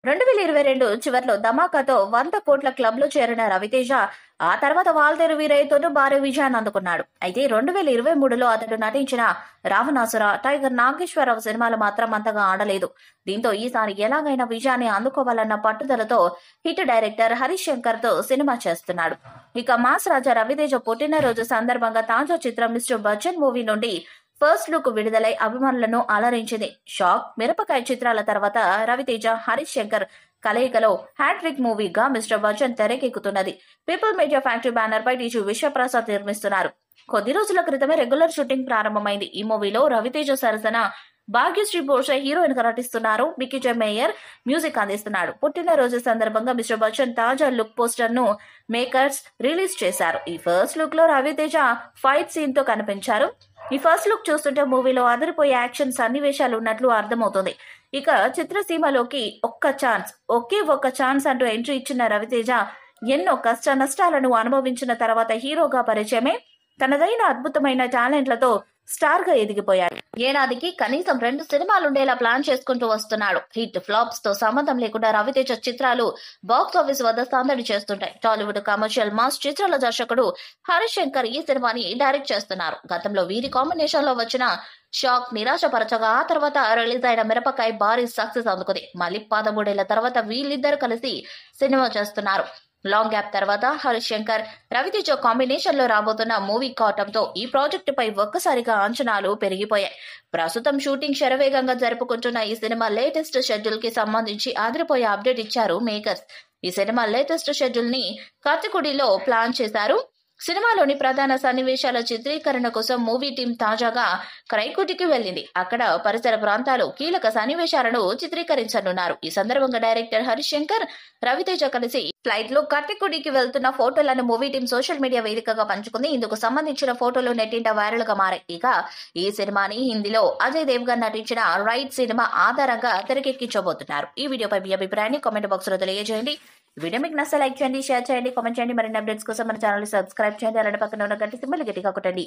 2022 చివర్లో ధమాకాతో 100 కోట్ల క్లబ్‌లో చేరిన రవితేజ ఆ తర్వాత వాల్తేరు వీరయ్యతోనూ భారీ విజయాన్ని అందుకున్నాడు. అయితే 2023లో అతడు నటించిన రావణాసుర, టైగర్ నాగేశ్వరరావు సినిమాలు మాత్రం అంతగా ఆడలేదు. దీంతో ఈసారి ఎలాగైనా విజయాన్ని అందుకోవాలన్న పట్టుదలతో హిట్ డైరెక్టర్ హరీష్ శంకర్‌తో సినిమా చేస్తున్నాడు. ఇక మాస్ రాజా రవితేజ పుట్టినరోజు సందర్భంగా తాజా చిత్రం మిస్టర్ బచ్చన్ మూవీ నుండి ఫస్ట్ లుక్ విడుదలై అభిమానులను అలరించింది. షాక్, మిరపకాయ చిత్రాల తర్వాత రవితేజ, హరీష్ శంకర్ కలయికలో హ్యాట్రిక్ మూవీగా మిస్టర్ బచ్చన్ తెరకెక్కుతున్నది. పీపుల్ మీడియా ఫ్యాక్టరీ బ్యానర్ పై టీజీ విశ్వప్రసాద్ నిర్మిస్తున్నారు. కొద్ది రోజుల క్రితమే రెగ్యులర్ షూటింగ్ ప్రారంభమైంది. ఈ మూవీలో రవితేజ సరసన భాగ్యశ్రీ బోర్షే హీరోయిన్ గా నటిస్తున్నారు. మికీ మేయర్ మ్యూజిక్ అందిస్తున్నాడు. పుట్టినరోజు సందర్భంగా మిస్టర్ బచ్చన్ తాజా లుక్ పోస్టర్ ను మేకర్స్ రిలీజ్ చేశారు. ఈ ఫస్ట్ లుక్ లో రవితేజ ఫైట్ సీన్ తో కనిపించారు. ఈ ఫస్ట్ లుక్ చూస్తుంటే మూవీలో అదిరిపోయే యాక్షన్ సన్నివేశాలు ఉన్నట్లు అర్థమవుతుంది. ఇక చిత్రసీమలోకి ఒకే ఒక్క ఛాన్స్ అంటూ ఎంట్రీ ఇచ్చిన రవితేజ ఎన్నో కష్ట నష్టాలను అనుభవించిన తర్వాత హీరోగా పరిచయమే తనదైన అద్భుతమైన టాలెంట్లతో స్టార్ గా ఎదిగిపోయాడు. ఏడాదికి కనీసం 2 సినిమాలుండేలా ప్లాన్ చేసుకుంటూ వస్తున్నాడు. హిట్ ఫ్లాప్స్ తో సంబంధం లేకుండా రవితేజ చిత్రాలు బాక్స్ ఆఫీస్ వద్ద సందడి చేస్తుంటాయి. టాలీవుడ్ కమర్షియల్ మాస్ చిత్రాల దర్శకుడు హరీష్ శంకర్ ఈ సినిమాని డైరెక్ట్ చేస్తున్నారు. గతంలో వీరి కాంబినేషన్ లో వచ్చిన షాక్ నిరాశపరచగా ఆ తర్వాత రిలీజ్ అయిన మిరపకాయ భారీ సక్సెస్ అందుకుంది. మళ్ళీ 13 ఏళ్ల తర్వాత వీళ్ళిద్దరు కలిసి సినిమా చేస్తున్నారు. లాంగ్ గ్యాప్ తర్వాత హరీష్ శంకర్, రవితేజ కాంబినేషన్ లో రాబోతున్న మూవీ కావటంతో ఈ ప్రాజెక్టు పై ఒక్కసారిగా అంచనాలు పెరిగిపోయాయి. ప్రస్తుతం షూటింగ్ శరవేగంగా జరుపుకుంటున్న ఈ సినిమా లేటెస్ట్ షెడ్యూల్ కి సంబంధించి అదిరిపోయే అప్డేట్ ఇచ్చారు మేకర్స్. ఈ సినిమా లేటెస్ట్ షెడ్యూల్ ని కత్తికుడిలో ప్లాన్ చేశారు. సినిమాలోని ప్రధాన సన్నివేశాల చిత్రీకరణ కోసం మూవీ టీం తాజాగా క్రైకుటికి వెళ్లింది. అక్కడ పరిసర ప్రాంతాలు కీలక సన్నివేశాలను చిత్రీకరించనున్నారు. ఈ సందర్భంగా డైరెక్టర్ హరీష్ శంకర్, రవితేజ కలిసి ఫ్లైట్ లో కట్టికుడికి వెళ్తున్న ఫోటోలను మూవీ టీం సోషల్ మీడియా వేదికగా పంచుకుంది. ఇందుకు సంబంధించిన ఫోటోలు నెట్టింట వైరల్ గా మారాయి. ఇక ఈ సినిమాని హిందీలో అజయ్ దేవ్గన్ నటించిన రైట్ సినిమా ఆధారంగా తెరకెక్కించబోతున్నారు. ఈ వీడియోపై మీ అభిప్రాయాన్ని కామెంట్ బాక్స్ లో తెలియజేయండి. వీడియో మీకు నచ్చితే లైక్ చేయండి, షేర్ చేయండి, కామెంట్ చేయండి. మరిన్ని అప్డేట్స్ కోసం మన ఛానల్ సబ్స్క్రైబ్ చేయండి. అలానే పక్కన ఉన్న గంట సింబల్ గట్టిగా కొట్టండి.